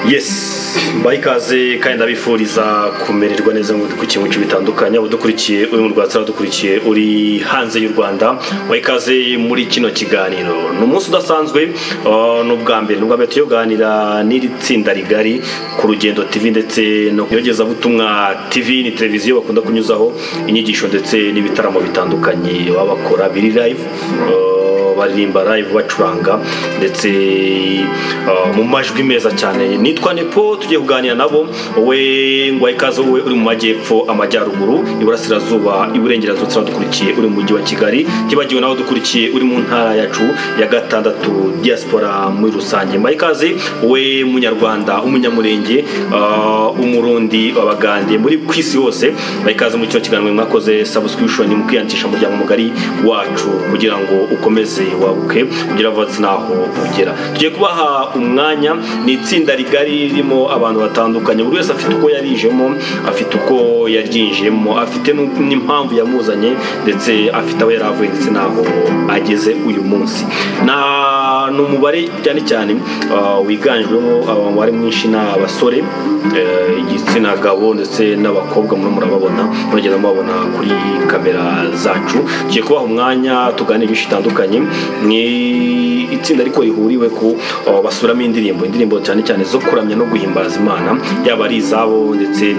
Yes, bayikaze kandi ndabifuriza kumererwa neza ngo dukurikiye mu bitandukanye, abadukurikiye uri mu Rwanda, dukurikiye uri hanze y'u Rwanda, bayikaze muri kino kiganiro. N'umunsi udasanzwe, n'ubwa mbere tuyoganira n'iri tsinda rigari ku Rugendo TV ndetse no kuyogeza butumwa TV ni televiziyo bakunda kunyuzaho inyigisho ndetse n'ibitaramo bitandukanye babakora biri live, baririmba live bacuranga ndetse mu majwi meza cyane. Nitwa Nepo, tugiye kuganira nabo. We ngo ikaze wowe uri mu majyepfo, amajyaruguru, iburasirazuba, iburengerazuba turadukurikiye uri mu mujyi wa Kigali, tibagiwe naho dukurikiye uri mu ntara yacu ya gatandatu, diaspora muri rusange. Mayikaze we munyarwanda, umunyamurenge, umurundi, abagande muri kwisi hose, bayikaze mu cyo kiganiro. Mwakoze subscription mu kwiyandikisha mu muryango mugari wacu kugira ngo ukomeze wabuke kugira vatsi naho ugera. Tugiye kubaha umwanya, ni itsinda rigari ririmo abantu batandukanye, buri wese afite uko yarijemo, afite uko yaryinjemo, afite n'impamvu yamuzanye ndetse afite aho yaravuye ndetse naho ageze uyu munsi. N'umubare cyane cyane wiganjwemo abari mwinshi n'abasore, igitsina gabo ndetse n'abakobwa, murababona, muragenda mubabona kuri kamera zacu. Tugiye kubaha umwanya tuganira byinshi bitandukanye. Ni itsinda ariko rihuriwe ku basuramo indirimbo cyane cyane zo kuramya no guhimbaza Imana, yaba ari izabo ndetse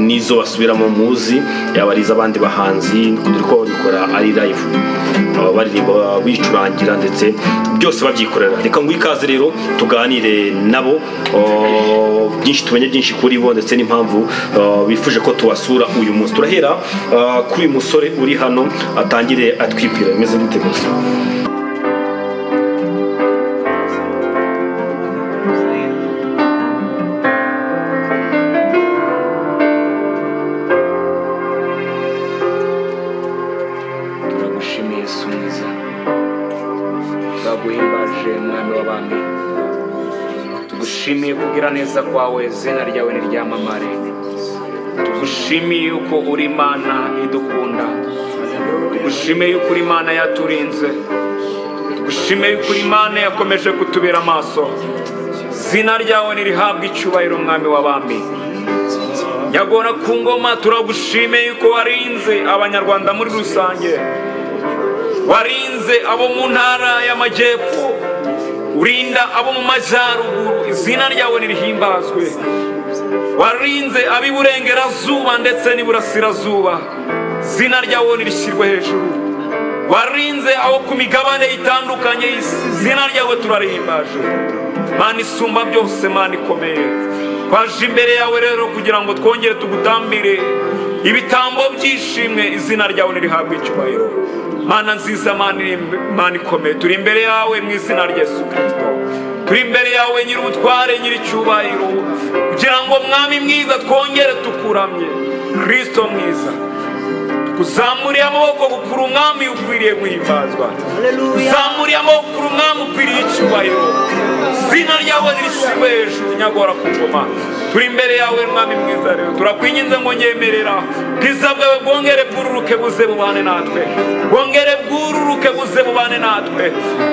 nizo basubiramo muzi, yaba ari iz'abandi bahanzi kuko bikora ari live, baririmba bicurangira ndetse byose babyikorera. Reka ngo ikaze rero tuganire nabo, byinshi tumenye byinshi kuri bo ndetse n'impamvu bifuje ko tubasura uyu munsi. Turahera kuri uyu musore uri hano, atangire atwibwira bimeze gute gusa. Tugushimiye kugira neza kwawe, izina ryawe niryamamare. Tugushimiye uko uri Imana idukunda, tugushimiye yuko uri Imana yaturinze, tugushimiye yuko uri Imana yakomeje kutubera amaso. Izina ryawe nirihabwa icyubahiro, mwami w'abami. Nyagora ku ngoma, turagushimiye yuko warinze abanyarwanda muri rusange, warinze abo mu ntara y'amajyepfo, urinda abo mu majyaruguru. Izina ryawe nirihimbazwe. Warinze ab'iburengerazuba ndetse n'iburasirazuba, izina ryawe nirishyirwe hejuru. Warinze abo ku migabane itandukanye, izina ryawe turarihimbaje. Mana isumba byose, Mana ikomeye, twaje imbere yawe rero kugira ngo twongere tugutambire ibitambo byishimwe. Izina ryawe nirihabwe icyubahiro. Mana nziza, Mana ikomeye, turi imbere yawe mu izina rya Yesu Kristo. Turi imbere yawe nyir'ubutware, nyir'icyubahiro, kugira ngo mwami mwiza twongere tukuramye. Kristo mwiza, kuzamuriye amaboko gukura umwami ukwiriye guhimbazwa, kuzamuriye amaboko gukura umwami ukwiriye icyubahiro. Izina ryawe nirishyirwe hejuru, nyagora ku ngoma. Turi imbere yawe mwami mwiza rero, turakwinginze ngo nyemerera bwiza bwawe bwongere bwururuke buze bubane natwe, bwongere bwururuke buze bubane natwe.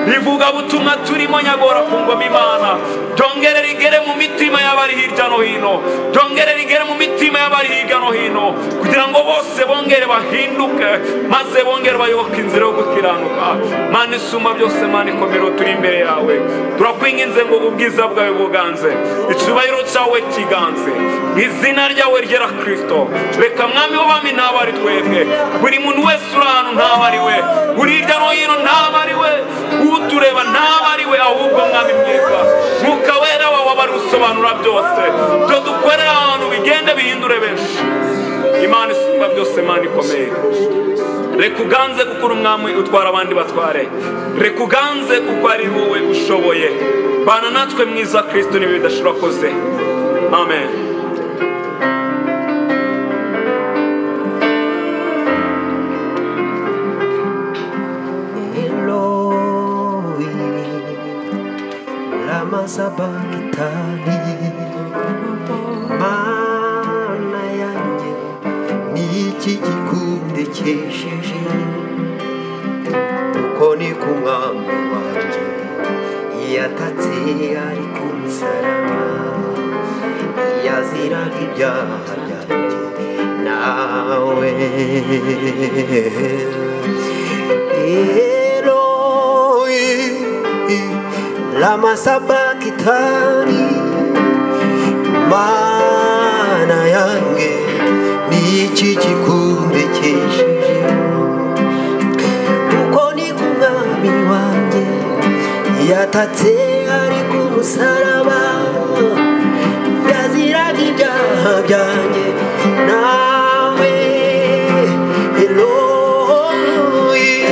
Bivuga butumwa turimo, nyagora ku ngoma Imana, byongere rigere mu mitima y'abari hirya no hino, byongere rigere mu mitima y'abari hirya no hino, kugira ngo bose bongere bahinduke, maze bongere bayoboke inzira yo gukiranuka. Mana isumba byose, Mana ikomero, turi imbere yawe, turakwinginze ngo ubwiza bwawe buganze, icyubahiro cyawe kiganze, izina ryawe ryera Kristo. Reka mwami w'abami ntaba ari twebwe, buri muntu wese uri ahantu ntaba ari we, buri hirya no hino ntaba ari we, utureba ntaba ari we, ahubwo mwami mwiza, Mwuka wera wawe abari usobanura byose, byo dukorera ahantu bigende bihindure benshi. Imana isumba byose, Mana ikomeye, reka uganze kuko uri umwami utwara abandi batware, reka uganze kuko ari wowe ushoboye. Bana natwe mwiza Kristo, niwe bidashobora koze. Amen. Eloi, lama sabachthani, Mana yanjye niki kikundekesheje, uko ni ku mwami wanjye yatatse ari ku musaraba. yaziraga ibyaha byanjye nawe Eloi lama sabakitani mana yange niki kikundekesheje uko ni kumwami wanjye yatatse ari ku musaraba yaziraga ibyaha byanjye nawe Eloi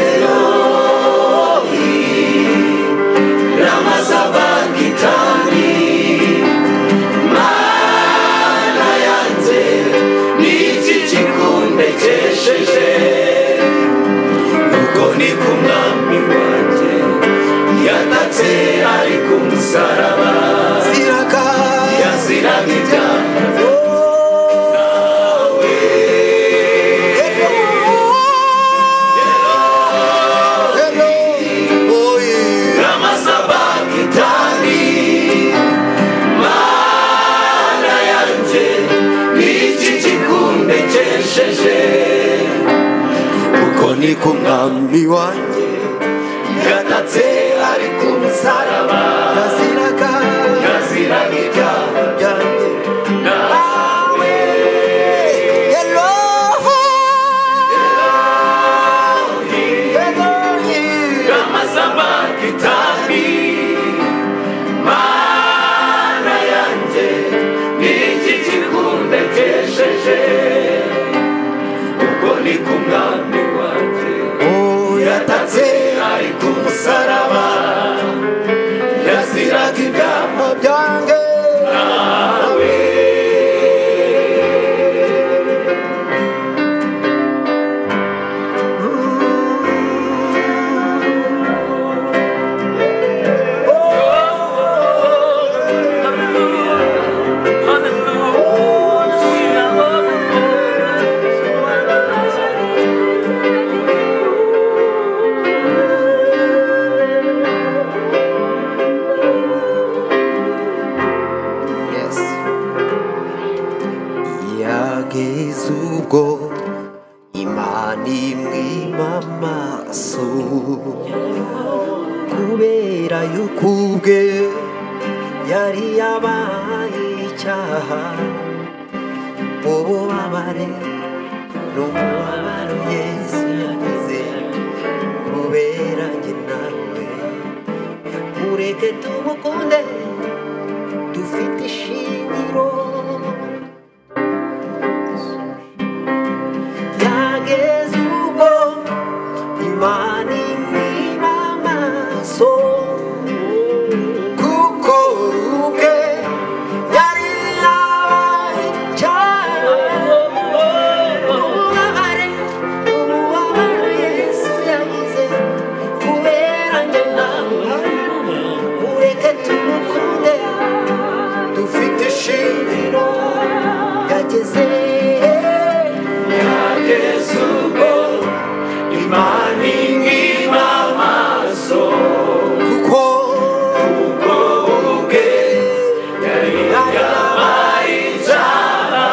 Eloi lama sabakitani mana yanjye niki kikundekesheje uko ni kumwami wanjye yatatse ari ku musaraba yaziraga ibyaha nawe Eloi lama sabakitani mana yanjye niki kikundekesheje uko ni kumwami wanjye yatatse ari ku musaraba yaziraga ibyaha byanjye nawe Eloi lama sabakitani mana yanjye niki kikundekesheje uko ni kumwami wanjye yatatse ari ku musaraba yaziraga ibyaha byanjye nawe yageze ubwo Imana imwima amaso kubera yuko ubwe yari yabaye icyaha ububabare n'umubabaro Yesu yagize kubera njye nawe mureke tumukunde dufite ishingiro yageze ubwo Imana imwima amaso kuko ubwe yari yabaye icyaha umubabaro Yesu yagize kubera njye nawe mureke tumukunde dufite ishingiro yageze ubwo Imana imwima amaso kuko ubwe yari yabaye icyaha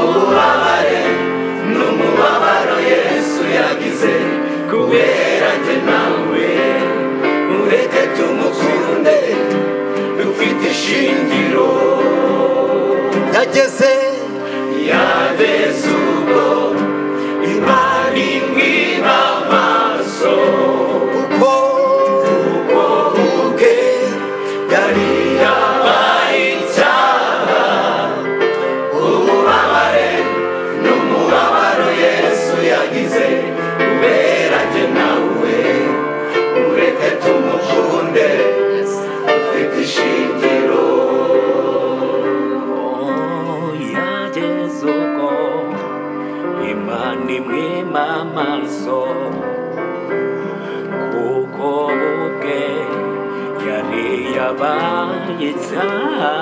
ububabare n'umubabaro Yesu yagize kubera njye nawe mureke tumukunde dufite ishingiro yageze ubwo Imana imwima amaso kuko ubwe yari yabaye icyaha ububabare n'umubabaro Yesu yagize kubera njye nawe mureke tumukunde dufite ishingiro yageze ubwo Imana imwima amaso kuko ubwe yari yabaye icyaha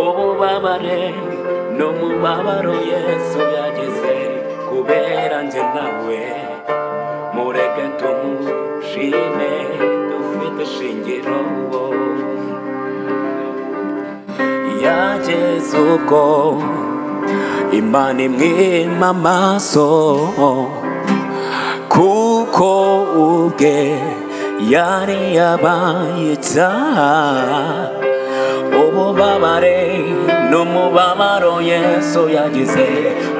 ububabare n'umubabaro Yesu yagize kubera njye nawe mureke tumushime dufite ishingiro yageze ubwo Imana imwima amaso kuko ubwe yari yabaye icyaha ububabare n'umubabaro Yesu yagize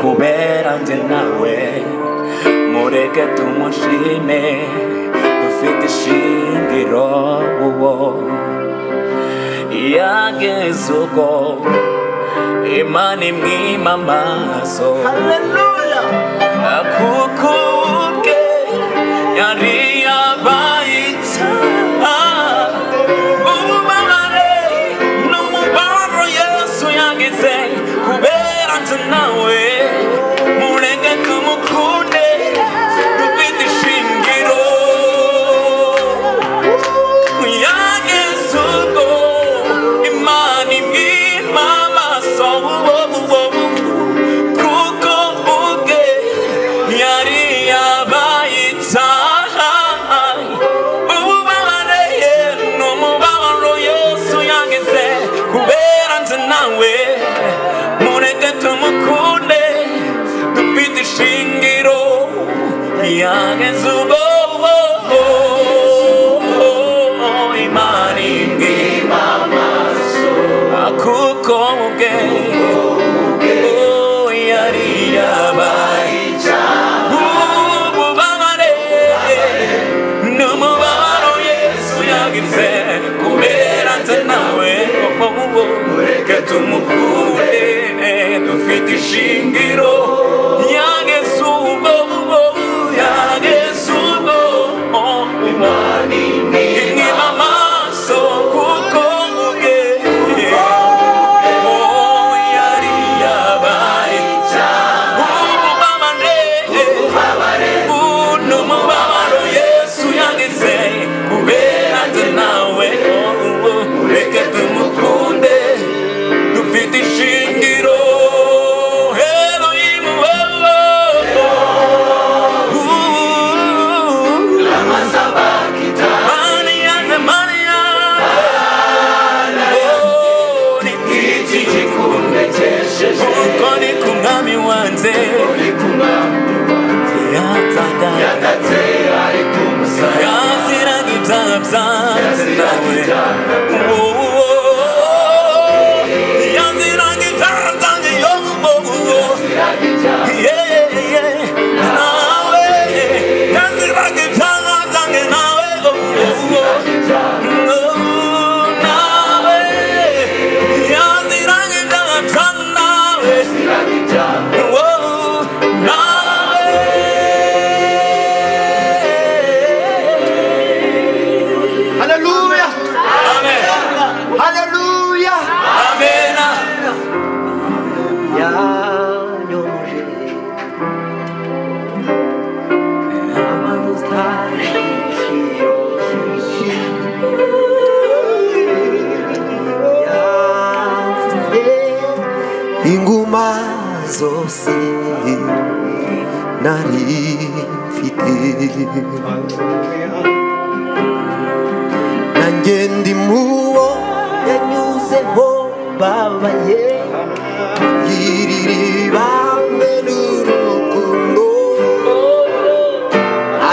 kubera njye nawe mureke tumushime dufite ishingiro uwo yageze ubwo Imana imwima amaso haleluya kuko ubwe yari yabaye icyaha ububabare n'umubabaro Yesu yagize kubera njye nawe mureke tumukunde dufite ishingiro yageze ubwo Imana imwima amaso kuko ubwe yari yabaye icyaha ububabare n'umubabaro Yesu yagize kubera njye nawe mureke tumukunde dufite ishingiro yageze ubwo Imana imwima amaso kuko ubwe yari yabaye icyaha ububabare n'umubabaro Yesu yagize kubera njye nawe mureke tumukunde dufite ishingiro yageze ubwo yageze ubwo Imana imwima amaso kuko ubwe yari yabaye icyaha ububabare n'umubabaro Yesu yagize kubera njye nawe mureke tumukunde dufite ishingiro kuko ni ku mwami wanjye yatatse ari ku musaraba yaziraga ibyaha byanjye nawe yaziraga ibyaha byanjye nawe yaziraga ibyaha byanjye nawe haleluya amen haleluya amen yanyomoje amavuta inguma zose nari mfite nanjye ndi muwo yanyuzeho babaye girira ibambe n'urukundo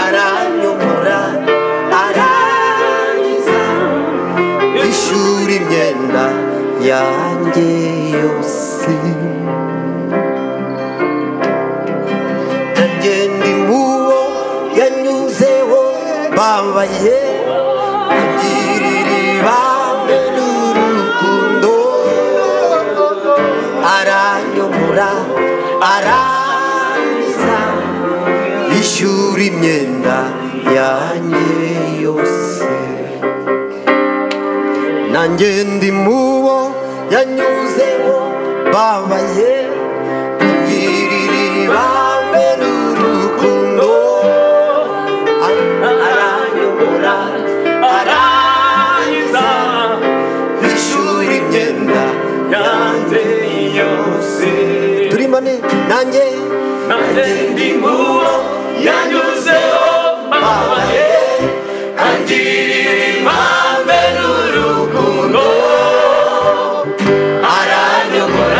aranyomora arangiza ishuri imyenda yanjye yose nanjye ndi muwo yanyuzeho babaye girira ibambe n'urukundo aranyomora arangiza ishyura imyenda yanjye yose nanjye ndi muwo yanyuzeho babaye girira ibambe n'urukundo aranyomora arangiza ishuri imyenda yanjye yose turimane nanjye ndi muwo yanyuzeho babaye angirira ibambe n'urukundo aranyomora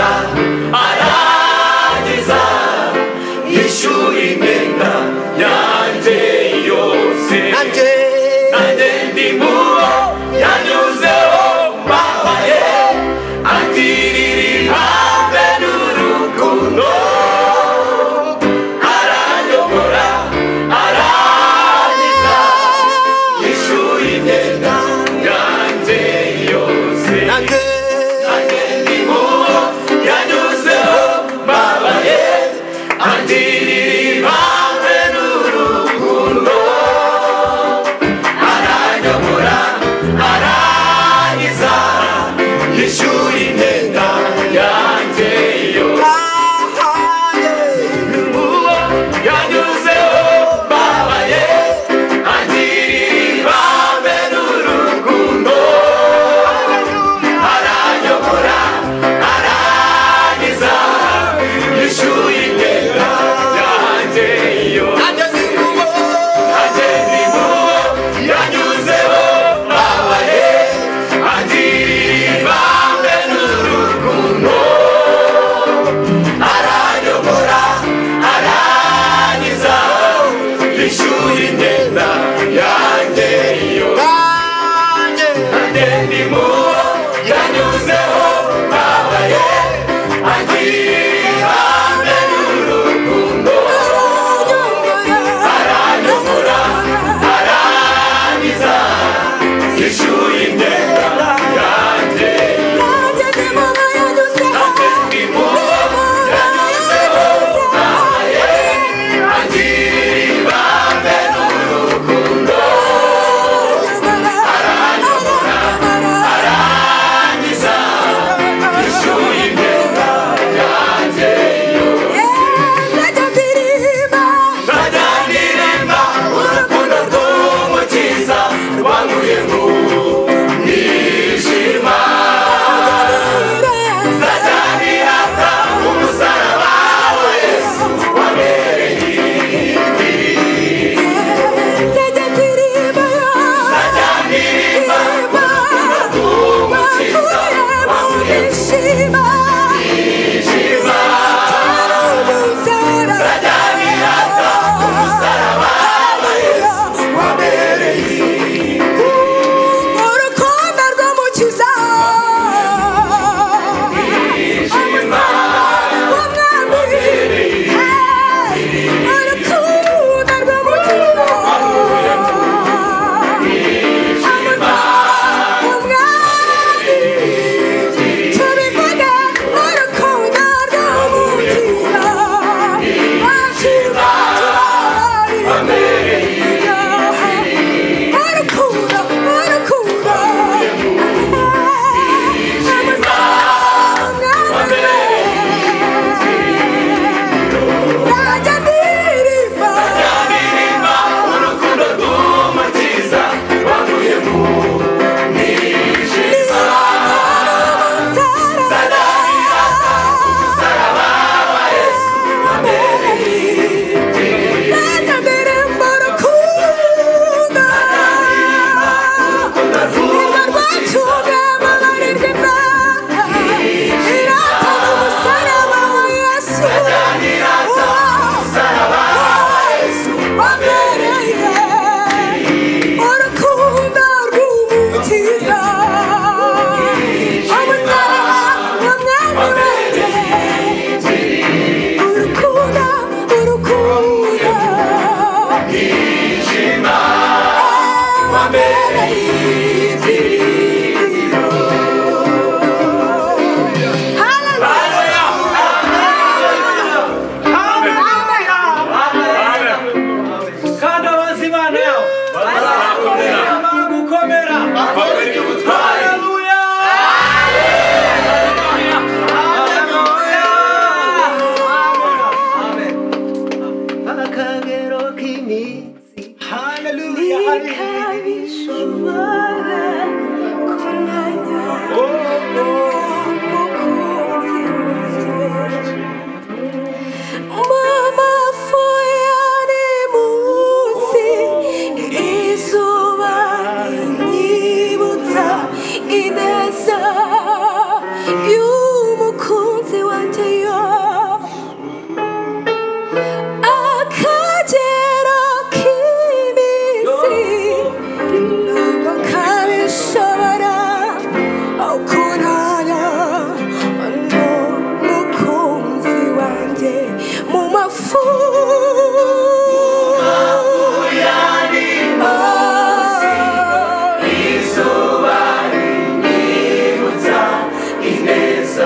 Ineza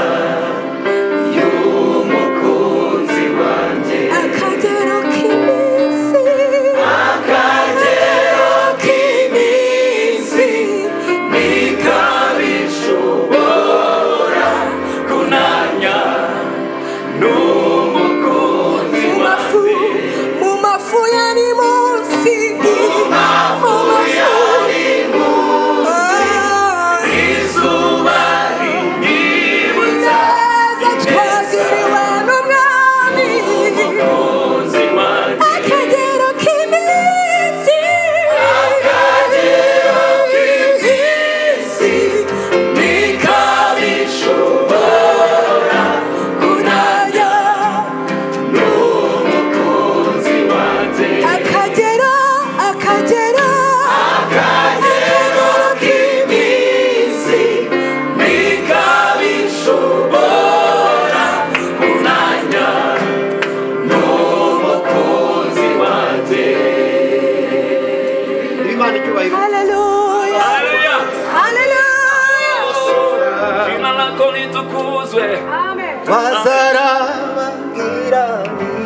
uhimbazwe bazarababwira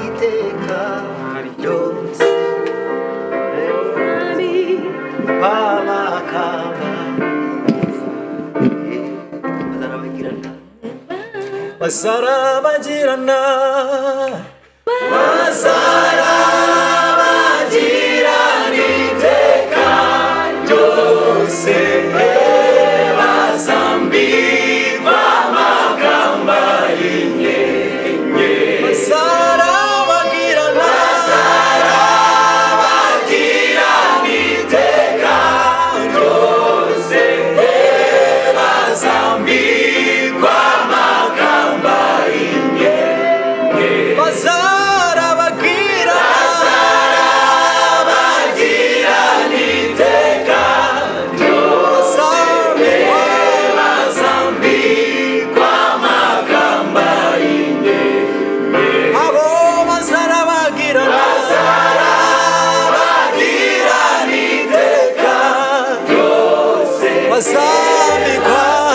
iteka ryose bamakamba bazarabagirana iteka ryose bazambirwa amakamba y'inyenye bazarabagirana iteka ryose bazambirwa amakamba y'inyenye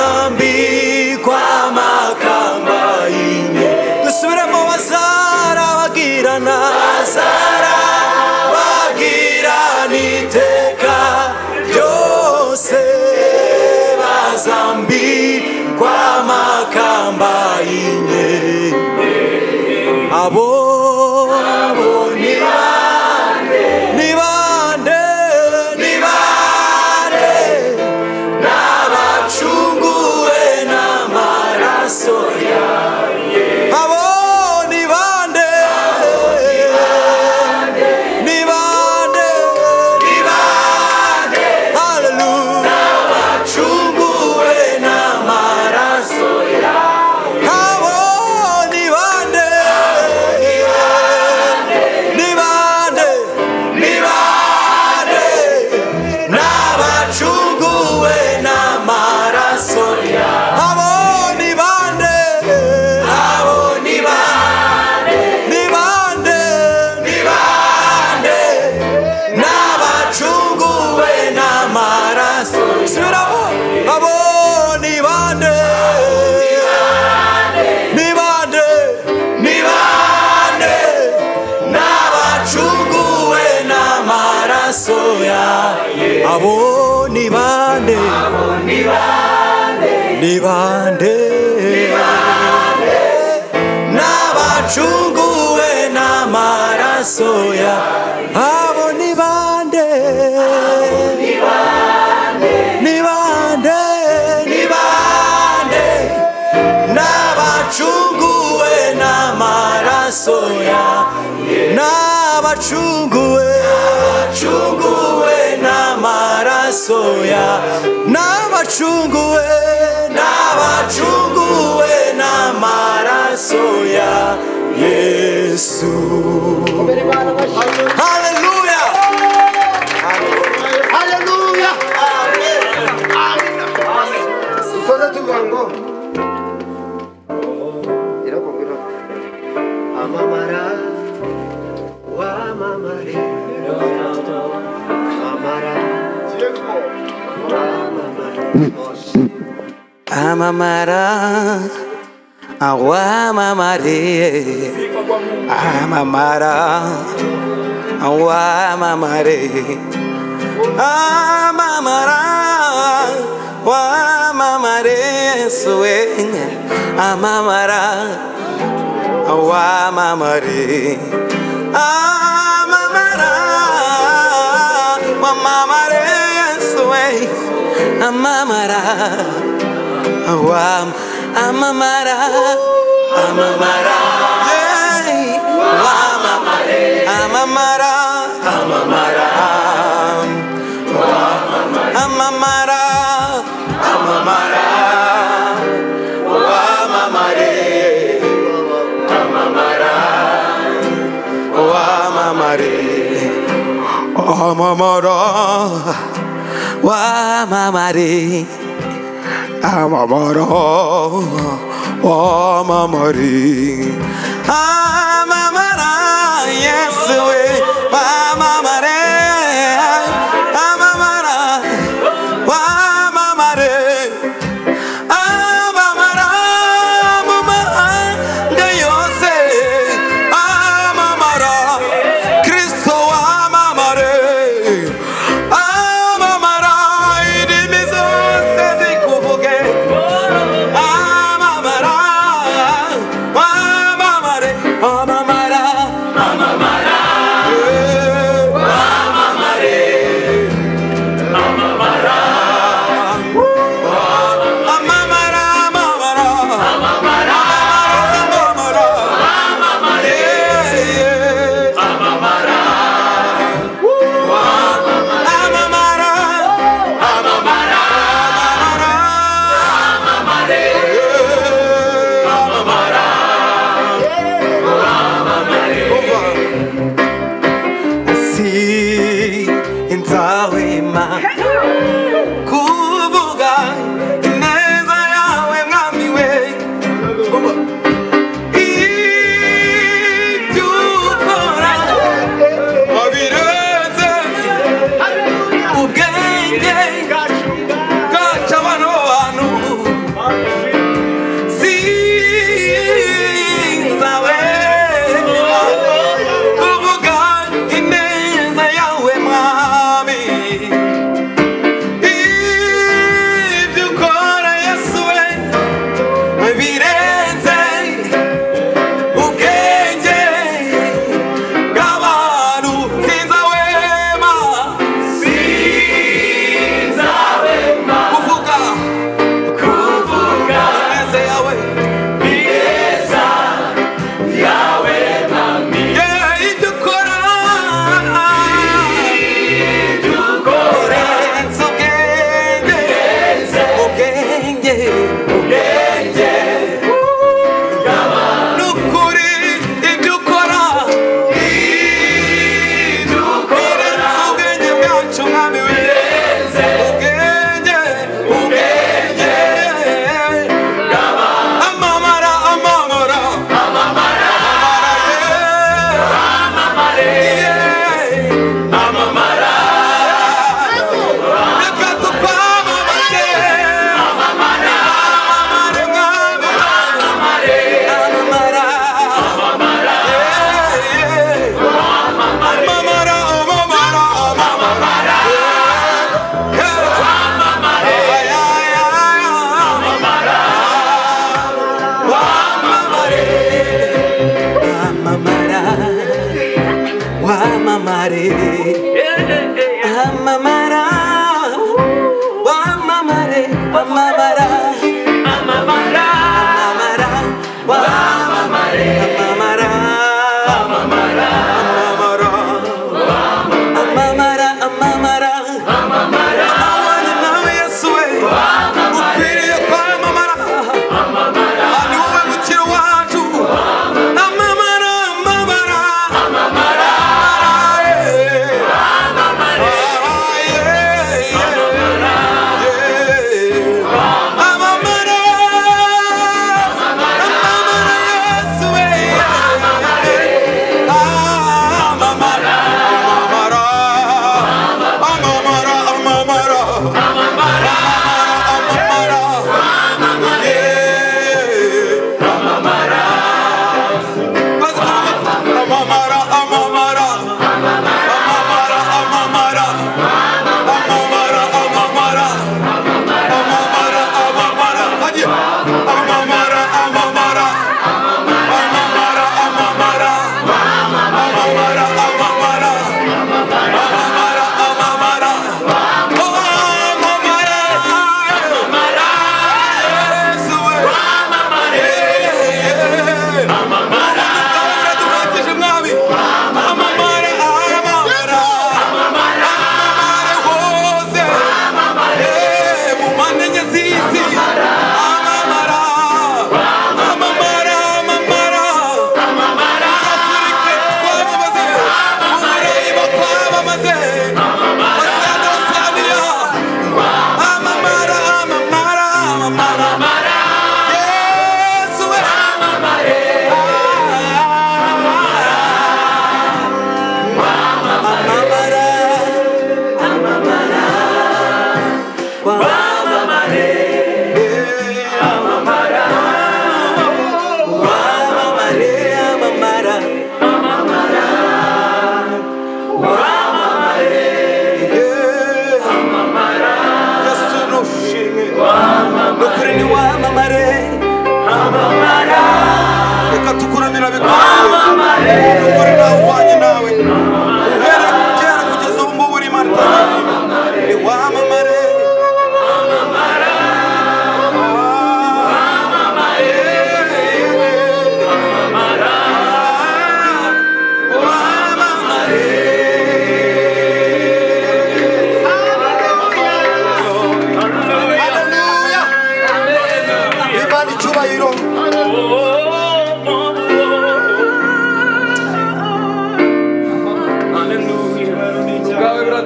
bazambikwa amakamba y'inyenye dusubiremo bazarabagirana iteka ryose bazambikwa amakamba y'inyenye abo ni bande n'abacunguwe n'amaraso yawe abo ni bande hallelujah n'abacunguwe n'amaraso yawe abo ni bande n'abacunguwe n'amaraso yawe abo ni bande n'abacunguwe n'amaraso subiramo abo ni bande n'abacunguwe n'amaraso yawe abo ni bande n'abacunguwe n'amaraso yawe abo ni bande n'abacunguwe n'amaraso yawe n'abacunguwe n'amaraso yawe n'abacunguwe n'amaraso ya Yesu. Haleluya. Haleluya. Soza tugango. Irakongera. Amamara wa mamare. Amara. Amamara awamamare amamara awamamare amamara wamamare suwe amamara awamamare amamara wamamare suwe amamara awam amamara amamara wamamare amamara amamara amamara amamara wamamare amamara wamamare amamara wamamare amamara wamamare amamara Yesuwe wamamare amamara wamamare amamara ubwenge ubwenge n'ukuri ibyo ukora birenze ubwenge bwacu mwami birenze ubwenge ubwenge amamara amamara amamara amamara reka tukwamamaze amamara amamara mwami amamara amamara amamara amamara wamamare amamara wamamare wamamara amamara amamara wamamare amamara amamara amamara amamara amamara abana nawe Yesu we ukwiriye kwamamara ni wowe mukiro wacu amamara amamara amamara reka tukuramira bikwiye ukuri nawe uhwanye nawe uhere kera kugeza ubu ngubu uri Imana itandukanye ni wamamare wamamara wamamare wamamara wamamare haleluya Imana icyubahiro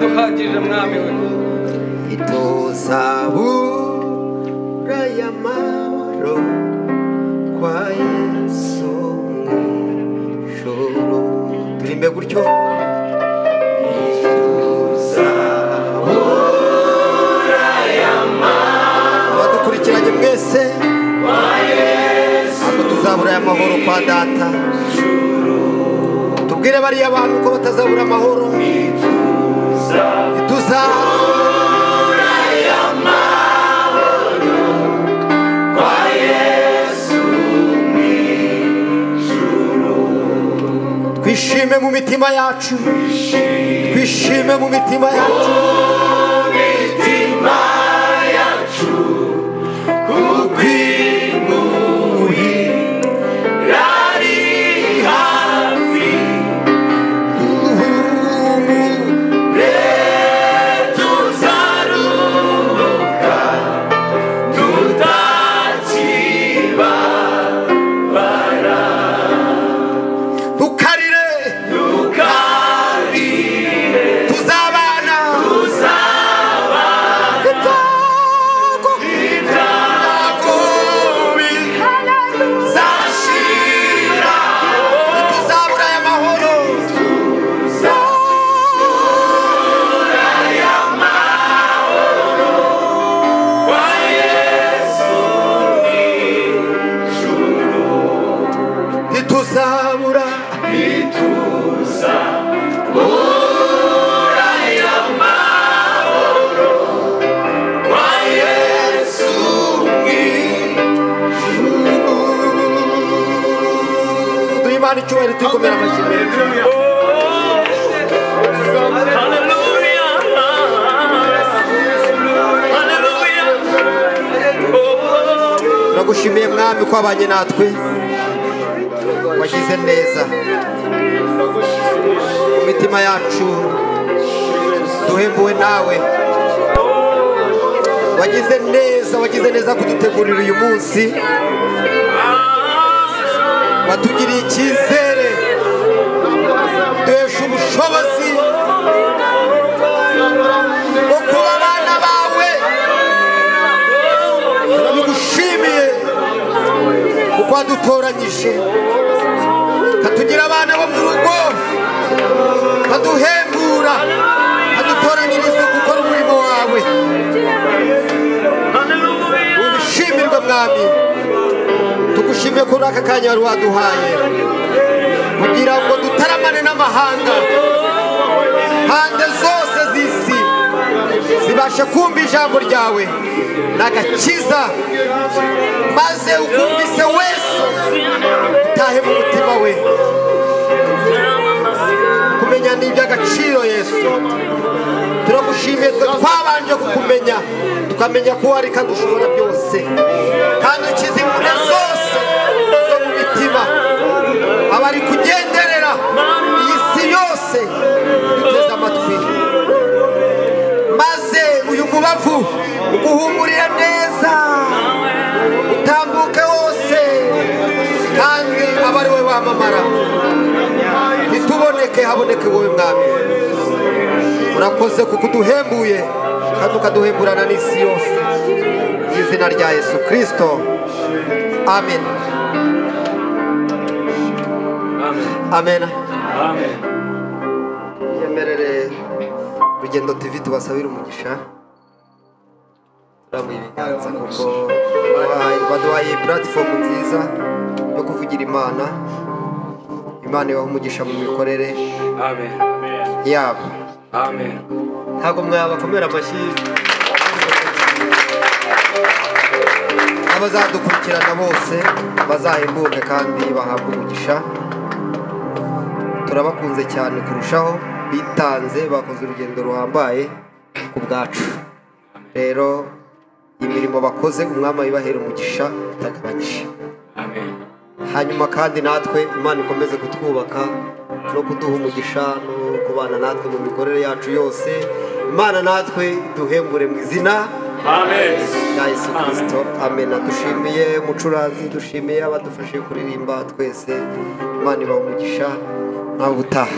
duhagije mwami we itozabura y'amahoro kwa Yesu mw'ijuru turimbe gutyo itozabura y'amahoro abadukurikiranye mwese kwa Yesu tuzabura y'amahoro kwa data tubwire bariya bantu ko batazabura amahoro ituzabura y'amahoro kwa Yesu mw'ijuru twishime mu mitima yacu twishime mu mitima yacu kuko imuhira ari hafi tuzaruhuka Imana icyubahiro tuyikomera amashyi turagushimiye mwami ko wabanye natwe wagize neza mu mitima yacu duhembuwe nawe wagize neza kudutegurira uyu munsi watugiriye icyizere duhesha ubushobozi bwo kuba abana bawe turabigushimiye kuko wadutoranyije katugira abana bo mu rugo kaduhembura kadutoranyiriza gukora umurimo wawe ubishimirwe mwami tugushimiye kuri aka kanya wari waduhaye kugira ngo dutaramane n'amahanga hande zose z'isi zibashe kumva ijambo ryawe n'agakiza maze ukumvise wese utahe mu mutima we kumenya ni iby'agaciro Yesu turagushimiye twabanje kukumenya tukamenya ko wari kandi ushobora byose kandi ukiza imvune zose zo mu mitima abari kugenderera iyi si yose duteze amatwi maze uyu mubavu uguhumurire neza utambuke hose kandi abe ari wowe wamamara ntituboneke haboneke wowe mwami urakoze kuko uduhembuye kandi ukaduhemburana n'isi yose mu izina rya Yesu Kristo amen amen yemerere Rugendo TV tubasabira umugisha turamuha ibiganza kuko baduhaye platform nziza yo kuvugira Imana ibaha umugisha mu mikorere yabo ntabwo mwabakomera amashyi abazadukurikirana bose bazahembuke kandi bahabwe umugisha turabakunze cyane kurushaho bitanze bakoze urugendo ruhambaye ku bwacu rero imirimo bakoze umwami ayibahera umugisha utagabanyije hanyuma kandi natwe Imana ikomeze kutwubaka no kuduha umugisha no kubana natwe mu mikorere yacu yose Imana natwe duhembure mu izina amen ya Yesu Kristo amen dushimiye umucuranzi dushimiye abadufashe kuririmba twese Imana ibaha umugisha nawe utaha